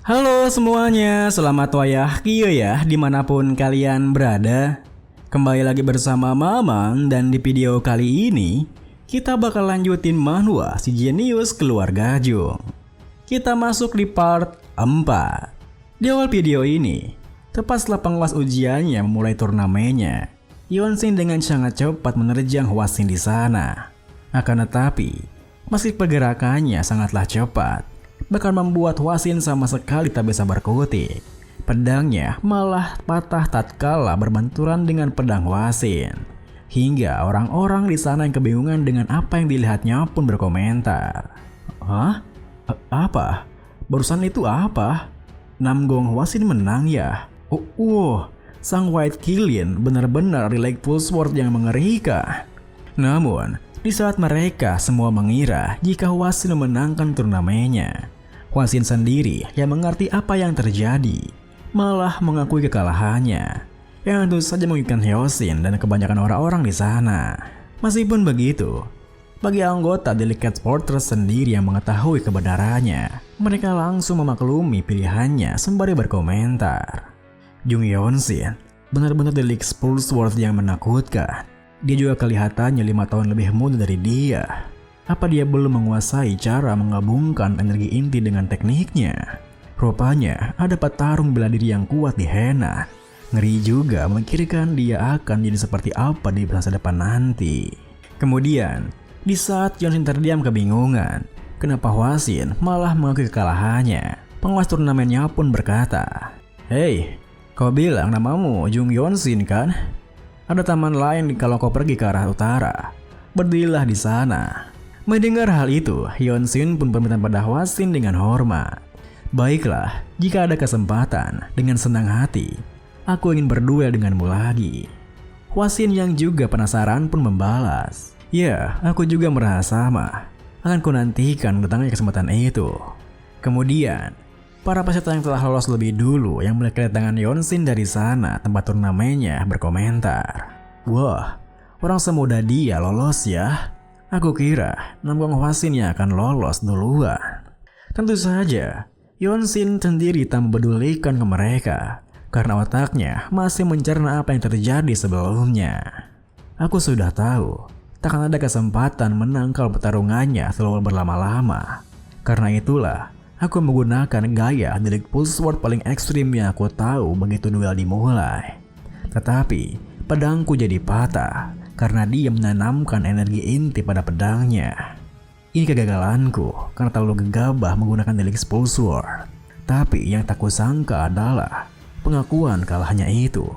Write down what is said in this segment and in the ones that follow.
Halo semuanya, selamat wayah Kio ya dimanapun kalian berada. Kembali lagi bersama Mamang dan di video kali ini kita bakal lanjutin manhwa si jenius keluarga Jung. Kita masuk di part 4. Di awal video ini, tepat setelah penguas ujiannya memulai turnamennya, Yeonshin dengan sangat cepat menerjang Hwasin di sana. Akan tetapi, meski pergerakannya sangatlah cepat, bahkan membuat Hwasin sama sekali tak bisa berkutik. Pedangnya malah patah tatkala berbenturan dengan pedang Hwasin. Hingga orang-orang di sana yang kebingungan dengan apa yang dilihatnya pun berkomentar. Hah? Apa? Barusan itu apa? Namgong Hwasin menang ya? Sang White Killian benar-benar relate full sword yang mengerikan. Namun, di saat mereka semua mengira jika Hwasin memenangkan turnamennya, Hwasin sendiri yang mengerti apa yang terjadi, malah mengakui kekalahannya, yang tentu saja merugikan Hyosin dan kebanyakan orang-orang di sana. Meskipun begitu, bagi anggota Delicate Fortress sendiri yang mengetahui kebenarannya, mereka langsung memaklumi pilihannya sembari berkomentar. Jung Yeonshin benar-benar Delicate Full Sword yang menakutkan. Dia juga kelihatannya 5 tahun lebih muda dari dia. Apa dia belum menguasai cara menggabungkan energi inti dengan tekniknya? Rupanya ada petarung bela diri yang kuat di Henan. Ngeri juga memikirkan dia akan jadi seperti apa di masa depan nanti. Kemudian, di saat Yeonshin terdiam kebingungan, kenapa Hwasin malah mengakui kekalahannya, penguas turnamennya pun berkata, "Hei, kau bilang namamu Jung Yeonshin kan? Ada taman lain kalau kau pergi ke arah utara. Berdirilah di sana." Mendengar hal itu, Yeonshin pun berminta pada Hwasin dengan hormat. "Baiklah, jika ada kesempatan, dengan senang hati, aku ingin berduel denganmu lagi." Hwasin yang juga penasaran pun membalas, "Ya, aku juga merasa sama. Akan kunantikan datangnya kesempatan itu." Kemudian, para peserta yang telah lolos lebih dulu yang melihat kedatangan Yeonshin dari sana tempat turnamennya berkomentar, "Wah, orang semuda dia lolos ya? Aku kira Namgong Hwasin yang akan lolos duluan." Tentu saja, Yeonshin sendiri tak mempedulikan ke mereka karena otaknya masih mencerna apa yang terjadi sebelumnya. "Aku sudah tahu, takkan ada kesempatan menangkal pertarungannya terlalu berlama-lama. Karena itulah, aku menggunakan gaya Delicate Full Sword paling ekstrim yang aku tahu begitu duel dimulai. Tetapi, pedangku jadi patah karena dia menanamkan energi inti pada pedangnya. Ini kegagalanku karena terlalu gegabah menggunakan Delicate Full Sword. Tapi yang tak kusangka adalah pengakuan kalahnya itu.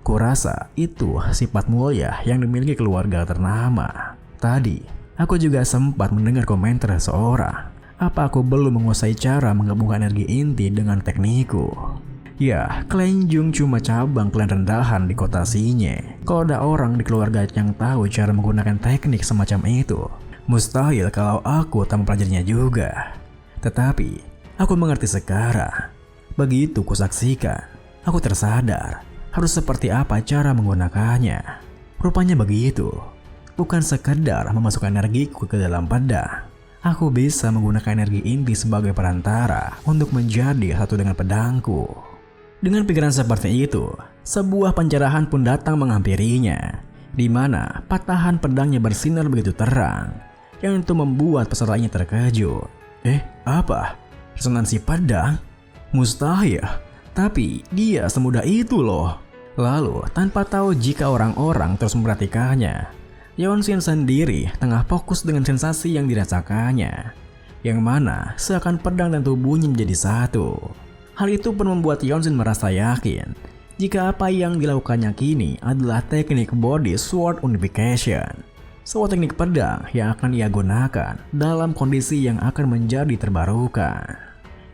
Kurasa itu sifat mulia yang dimiliki keluarga ternama. Tadi, aku juga sempat mendengar komentar seseorang. Apa aku belum menguasai cara menggabungkan energi inti dengan teknikku? Ya, klan Jung cuma cabang klan rendahan di kota Sinye. Kalau ada orang di keluarga yang tahu cara menggunakan teknik semacam itu, mustahil kalau aku tak mempelajarinya juga. Tetapi, aku mengerti sekarang. Begitu kusaksikan, aku tersadar harus seperti apa cara menggunakannya. Rupanya begitu. Bukan sekedar memasukkan energiku ke dalam pedang. Aku bisa menggunakan energi inti sebagai perantara untuk menjadi satu dengan pedangku." Dengan pikiran seperti itu, sebuah pencerahan pun datang menghampirinya, di mana patahan pedangnya bersinar begitu terang, yang itu membuat pesertanya terkejut. Apa? Resonansi pedang? Mustahil, tapi dia semudah itu loh. Lalu, tanpa tahu jika orang-orang terus memperhatikannya, Yeonshin sendiri tengah fokus dengan sensasi yang dirasakannya, yang mana seakan pedang dan tubuhnya menjadi satu. Hal itu pun membuat Yeonshin merasa yakin jika apa yang dilakukannya kini adalah teknik Body Sword Unification, sebuah teknik pedang yang akan ia gunakan dalam kondisi yang akan menjadi terbarukan.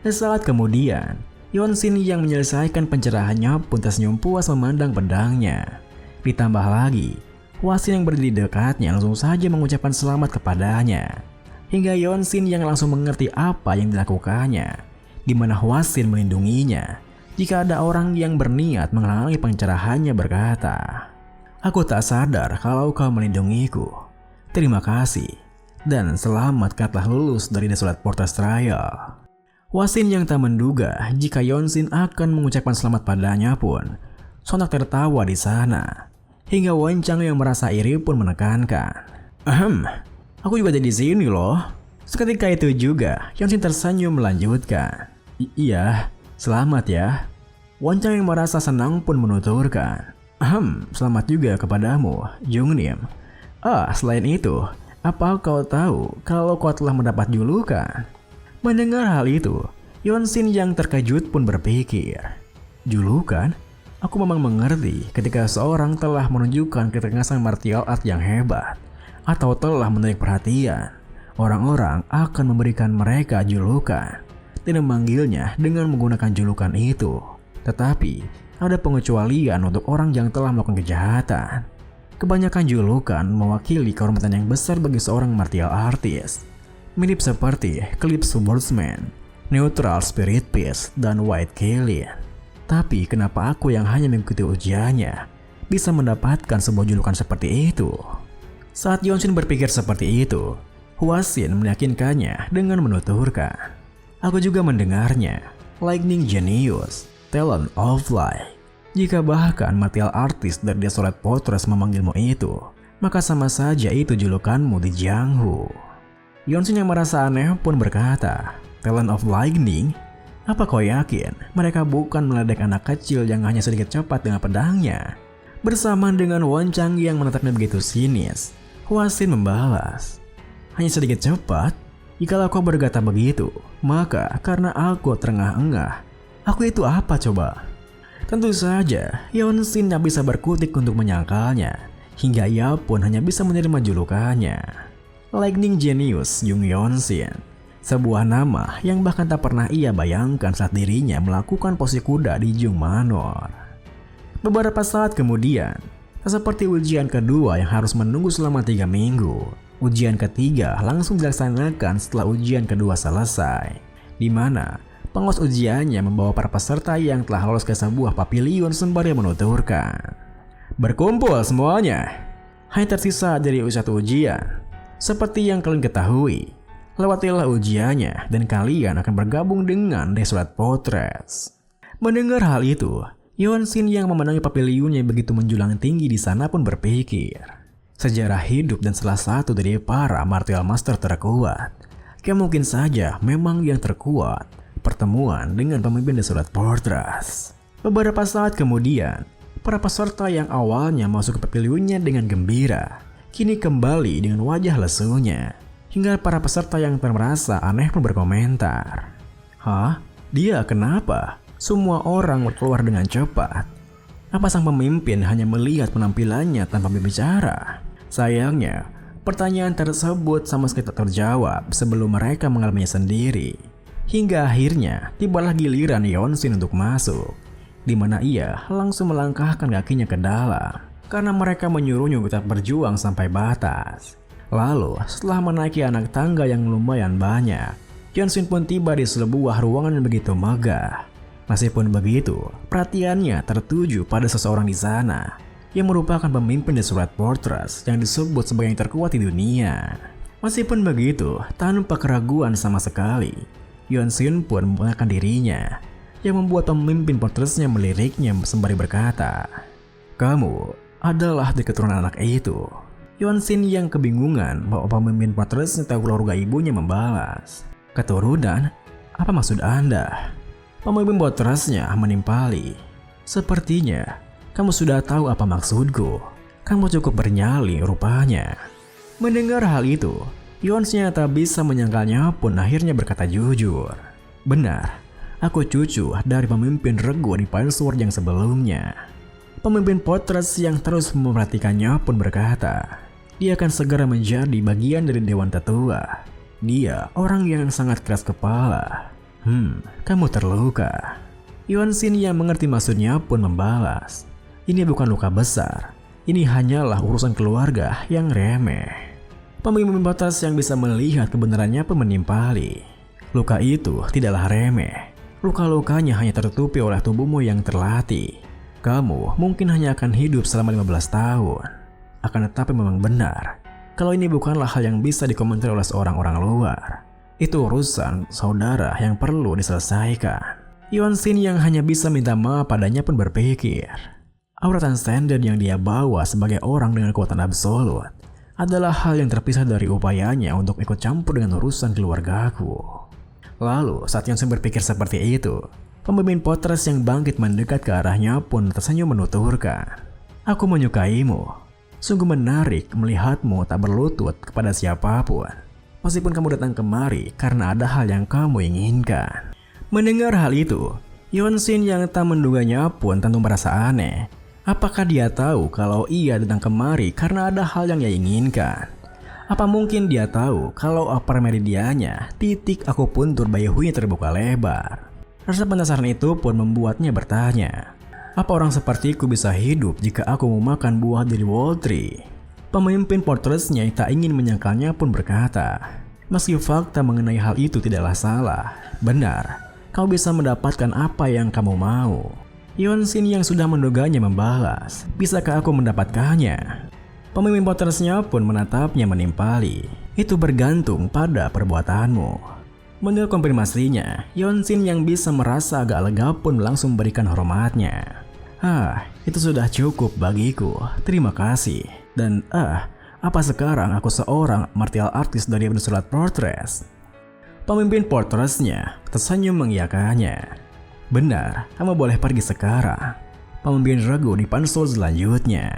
Sesaat kemudian, Yeonshin yang menyelesaikan pencerahannya pun tersenyum puas memandang pedangnya. Ditambah lagi, Hwasin yang berdiri dekatnya langsung saja mengucapkan selamat kepadanya. Hingga Yeonshin yang langsung mengerti apa yang dilakukannya, di mana Hwasin melindunginya jika ada orang yang berniat menghalangi pencerahannya berkata, "Aku tak sadar kalau kau melindungiku. Terima kasih, dan selamat kau telah lulus dari Desolate Fortress Trial." Hwa-shin yang tak menduga jika Yeon-shin akan mengucapkan selamat padanya pun sontak tertawa di sana. Hingga Won-chang yang merasa iri pun menekankan, aku juga jadi sini loh." Seketika itu juga Yeon-shin tersenyum melanjutkan, Iya, selamat ya." Won-chang yang merasa senang pun menuturkan, selamat juga kepadamu, Jung-nim. Selain itu, apa kau tahu kalau kau telah mendapat julukan?" Mendengar hal itu, Yeon-shin yang terkejut pun berpikir, "Julukan? Aku memang mengerti ketika seorang telah menunjukkan ketangkasan martial art yang hebat atau telah menarik perhatian. Orang-orang akan memberikan mereka julukan dan memanggilnya dengan menggunakan julukan itu. Tetapi ada pengecualian untuk orang yang telah melakukan kejahatan. Kebanyakan julukan mewakili kehormatan yang besar bagi seorang martial artist, mirip seperti Clip Swordsman, Neutral Spirit Fist, dan White Killian. Tapi kenapa aku yang hanya mengikuti ujiannya bisa mendapatkan sebuah julukan seperti itu?" Saat Yeon-shin berpikir seperti itu, Hwa-shin meyakinkannya dengan menuturkan, "Aku juga mendengarnya, Lightning Genius, Talent of Light. Jika bahkan martial artist dari Desolate Fortress memanggilmu itu, maka sama saja itu julukanmu di Jianghu." Yeon-shin yang merasa aneh pun berkata, "Talent of Lightning? Apa kau yakin mereka bukan meledek anak kecil yang hanya sedikit cepat dengan pedangnya?" Bersamaan dengan Won-chang yang menatapnya begitu sinis, Hwa-shin membalas, "Hanya sedikit cepat? Jikalau kau berkata begitu, maka karena aku terengah-engah, aku itu apa coba?" Tentu saja, Yeon-shin tak bisa berkutik untuk menyangkalnya, hingga ia pun hanya bisa menerima julukannya. Lightning Genius Jung Yeon-shin, sebuah nama yang bahkan tak pernah ia bayangkan saat dirinya melakukan posisi kuda di Jung Manor. Beberapa saat kemudian, seperti ujian kedua yang harus menunggu selama 3 minggu, ujian ketiga langsung dilaksanakan setelah ujian kedua selesai, di mana pengawas ujiannya membawa para peserta yang telah lolos ke sebuah pavilion sembari menuturkan, "Berkumpul semuanya. Hanya tersisa dari satu ujian. Seperti yang kalian ketahui, lewatilah ujiannya dan kalian akan bergabung dengan Desolate Fortress." Mendengar hal itu, Yeon-shin yang memenangi pavilionnya begitu menjulang tinggi di sana pun berpikir, sejarah hidup dan salah satu dari para martial master terkuat. Mungkin saja memang yang terkuat pertemuan dengan pemimpin Desolate Fortress. Beberapa saat kemudian, para peserta yang awalnya masuk ke pavilionnya dengan gembira, kini kembali dengan wajah lesunya. Hingga para peserta yang merasa aneh pun berkomentar, "Hah? Dia kenapa? Semua orang keluar dengan cepat. Apa sang pemimpin hanya melihat penampilannya tanpa berbicara?" Sayangnya, pertanyaan tersebut sama sekali tak terjawab sebelum mereka mengalaminya sendiri. Hingga akhirnya tibalah giliran Yeon-shin untuk masuk, di mana ia langsung melangkahkan kakinya ke dalam karena mereka menyuruhnya tetap berjuang sampai batas. Lalu setelah menaiki anak tangga yang lumayan banyak, Yeon-shin pun tiba di sebuah ruangan yang begitu megah. Meskipun begitu, perhatiannya tertuju pada seseorang di sana yang merupakan pemimpin Desolate Fortress yang disebut sebagai yang terkuat di dunia. Meskipun begitu, tanpa keraguan sama sekali, Yeon-shin pun memperkenalkan dirinya, yang membuat pemimpin Fortressnya meliriknya sembari berkata, "Kamu adalah dari keturunan anak itu." Yeon-shin yang kebingungan bahwa pemimpin Fortressnya tahu keluarga ibunya membalas, "Keturunan? Apa maksud Anda?" Pemimpin Fortressnya menimpali, "Sepertinya kamu sudah tahu apa maksudku. Kamu cukup bernyali rupanya." Mendengar hal itu, Yeon-shin tak bisa menyangkalnya pun akhirnya berkata jujur, "Benar, aku cucu dari pemimpin regu di Fire Sword yang sebelumnya." Pemimpin Fortress yang terus memperhatikannya pun berkata, dia akan segera menjadi bagian dari Dewan Tetua. Dia orang yang sangat keras kepala. Kamu terluka." Yeon-shin yang mengerti maksudnya pun membalas, "Ini bukan luka besar. Ini hanyalah urusan keluarga yang remeh." Pemimpin Fortress yang bisa melihat kebenarannya pun menimpali, "Luka itu tidaklah remeh. Luka-lukanya hanya tertutupi oleh tubuhmu yang terlatih. Kamu mungkin hanya akan hidup selama 15 tahun. Akan tetapi memang benar, kalau ini bukanlah hal yang bisa dikomentari oleh seorang orang luar. Itu urusan saudara yang perlu diselesaikan. Yeonsin yang hanya bisa minta maaf padanya pun berpikir, aura transcendent yang dia bawa sebagai orang dengan kekuatan absolut adalah hal yang terpisah dari upayanya untuk ikut campur dengan urusan keluargaku. Lalu saat Yeonsin berpikir seperti itu, pemimpin Potres yang bangkit mendekat ke arahnya pun tersenyum menuturkan, "Aku menyukaimu. Sungguh menarik melihatmu tak berlutut kepada siapapun. Meskipun kamu datang kemari karena ada hal yang kamu inginkan." Mendengar hal itu, Yeonsin yang tak menduganya pun tentu merasa aneh. Apakah dia tahu kalau ia datang kemari karena ada hal yang ia inginkan? Apa mungkin dia tahu kalau upper meridiannya, titik akupuntur bahunya terbuka lebar? Rasa penasaran itu pun membuatnya bertanya, apa orang sepertiku bisa hidup jika aku memakan buah dari wall tree? Pemimpin Potresnya tak ingin menyangkalnya pun berkata, meski fakta mengenai hal itu tidaklah salah, benar, kau bisa mendapatkan apa yang kamu mau. Yeonsin yang sudah menduganya membalas, bisakah aku mendapatkannya? Pemimpin Potresnya pun menatapnya menimpali, itu bergantung pada perbuatanmu. Mendengar konfirmasinya, Yeonsin yang bisa merasa agak lega pun langsung berikan hormatnya. Itu sudah cukup bagiku, terima kasih. Dan apa sekarang aku seorang martial artist dari Surat Fortress? Pemimpin Potresnya tersenyum mengiyakannya. Benar, kamu boleh pergi sekarang. Pemimpin ragu di pansul selanjutnya.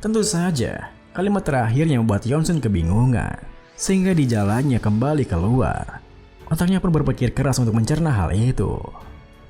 Tentu saja, kalimat terakhirnya membuat Yeonsin kebingungan, sehingga di jalannya kembali keluar. Otaknya pun berpikir keras untuk mencerna hal itu.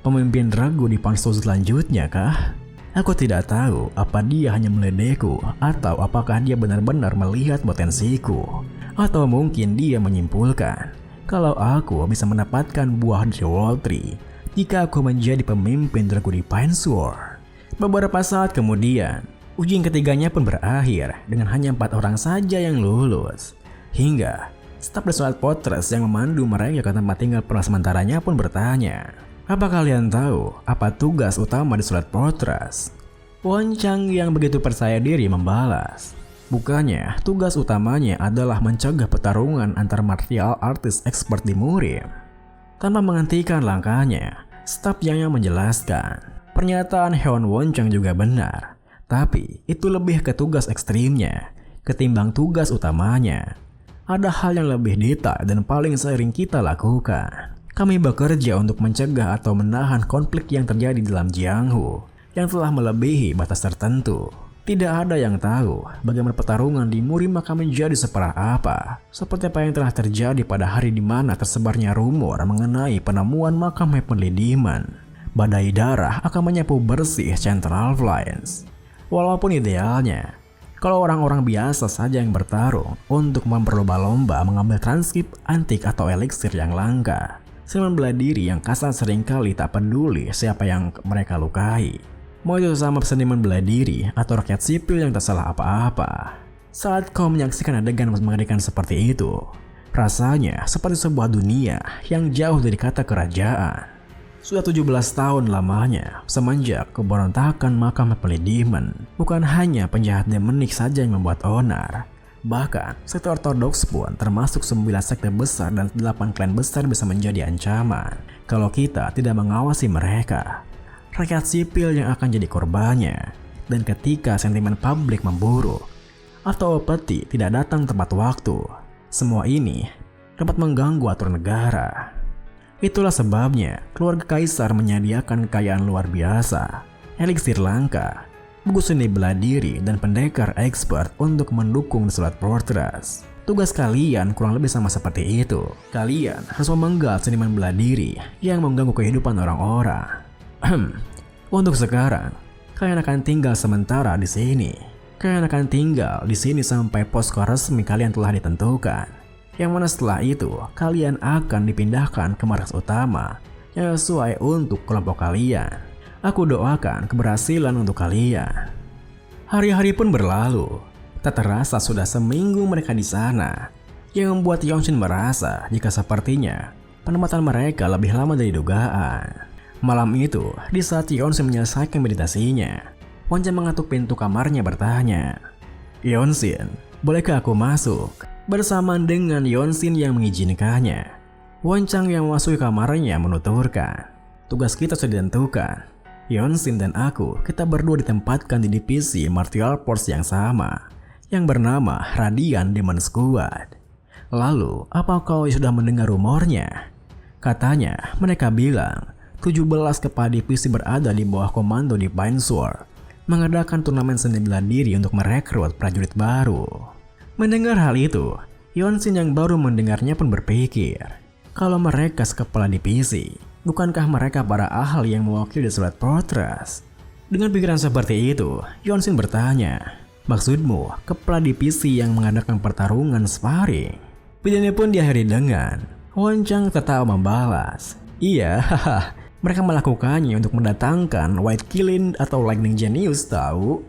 Pemimpin ragu di pansul selanjutnya kah? Aku tidak tahu apa dia hanya meledekku atau apakah dia benar-benar melihat potensiku. Atau mungkin dia menyimpulkan kalau aku bisa mendapatkan buah dari wall tree jika aku menjadi pemimpin Drago di Pinesword. Beberapa saat kemudian, ujian ketiganya pun berakhir dengan hanya 4 orang saja yang lulus. Hingga staf dari Surat Fortress yang memandu mereka ke tempat tinggal sementaranya pun bertanya, apa kalian tahu apa tugas utama di Surat Fortress? Won Chang yang begitu percaya diri membalas, bukannya tugas utamanya adalah mencegah pertarungan antar martial artist expert di murim. Tanpa menghentikan langkahnya, staf yang menjelaskan, pernyataan Heon Won Chang juga benar, tapi itu lebih ke tugas ekstrimnya ketimbang tugas utamanya. Ada hal yang lebih detail dan paling sering kita lakukan. Kami bekerja untuk mencegah atau menahan konflik yang terjadi dalam Jianghu yang telah melebihi batas tertentu. Tidak ada yang tahu bagaimana pertarungan di murim akan menjadi separah apa, seperti apa yang telah terjadi pada hari di mana tersebarnya rumor mengenai penemuan makam Heavenly Demon. Badai darah akan menyapu bersih Central Plains. Walaupun idealnya, kalau orang-orang biasa saja yang bertarung untuk memperlomba-lomba mengambil transkrip antik atau eliksir yang langka, seniman bela diri yang kasar seringkali tak peduli siapa yang mereka lukai. Mau itu sama seniman bela diri atau rakyat sipil yang tak salah apa-apa. Saat kau menyaksikan adegan mengerikan seperti itu, rasanya seperti sebuah dunia yang jauh dari kata kerajaan. Sudah 17 tahun lamanya semenjak keberontakan makam Heavenly Demon, bukan hanya penjahat demonik saja yang membuat onar. Bahkan sekte ortodoks pun termasuk 9 sekte besar dan 8 klan besar bisa menjadi ancaman kalau kita tidak mengawasi mereka. Rakyat sipil yang akan jadi korbannya, dan ketika sentimen publik memburuk atau peti tidak datang tepat waktu, semua ini dapat mengganggu aturan negara. Itulah sebabnya keluarga kaisar menyediakan kekayaan luar biasa, eliksir langka, buku seni bela diri, dan pendekar expert untuk mendukung Surat Fortress. Tugas kalian kurang lebih sama seperti itu. Kalian harus memenggal seniman bela diri yang mengganggu kehidupan orang-orang. Untuk sekarang, kalian akan tinggal sementara di sini. Kalian akan tinggal di sini sampai posko resmi kalian telah ditentukan. Yang mana setelah itu, kalian akan dipindahkan ke markas utama yang sesuai untuk kelompok kalian. Aku doakan keberhasilan untuk kalian. Hari-hari pun berlalu. Tak terasa sudah seminggu mereka di sana, yang membuat Yeonsin merasa jika sepertinya penempatan mereka lebih lama dari dugaan. Malam itu, di saat Yeonsin menyelesaikan meditasinya, Won Chang mengetuk pintu kamarnya bertanya, "Yeonsin, bolehkah aku masuk?" Bersamaan dengan Yeonsin yang mengizinkannya, Won-Chang yang memasuki kamarnya menuturkan, tugas kita sudah ditentukan. Yeon-shin dan aku, kita berdua ditempatkan di divisi martial force yang sama, yang bernama Radiant Demon Squad. Lalu, apa kau sudah mendengar rumornya? Katanya, mereka bilang 17 kepala divisi berada di bawah komando Divine Sword mengadakan turnamen seni bela diri untuk merekrut prajurit baru. Mendengar hal itu, Yeon-shin yang baru mendengarnya pun berpikir, kalau mereka sekepala divisi, bukankah mereka para ahli yang mewakili The Scarlet Fortress? Dengan pikiran seperti itu, Yeon-shin bertanya, maksudmu kepala divisi yang mengadakan pertarungan sparring? Videonya pun diakhiri dengan Won-Chang tetap membalas, iya, haha. Mereka melakukannya untuk mendatangkan White Killing atau Lightning Genius tahu.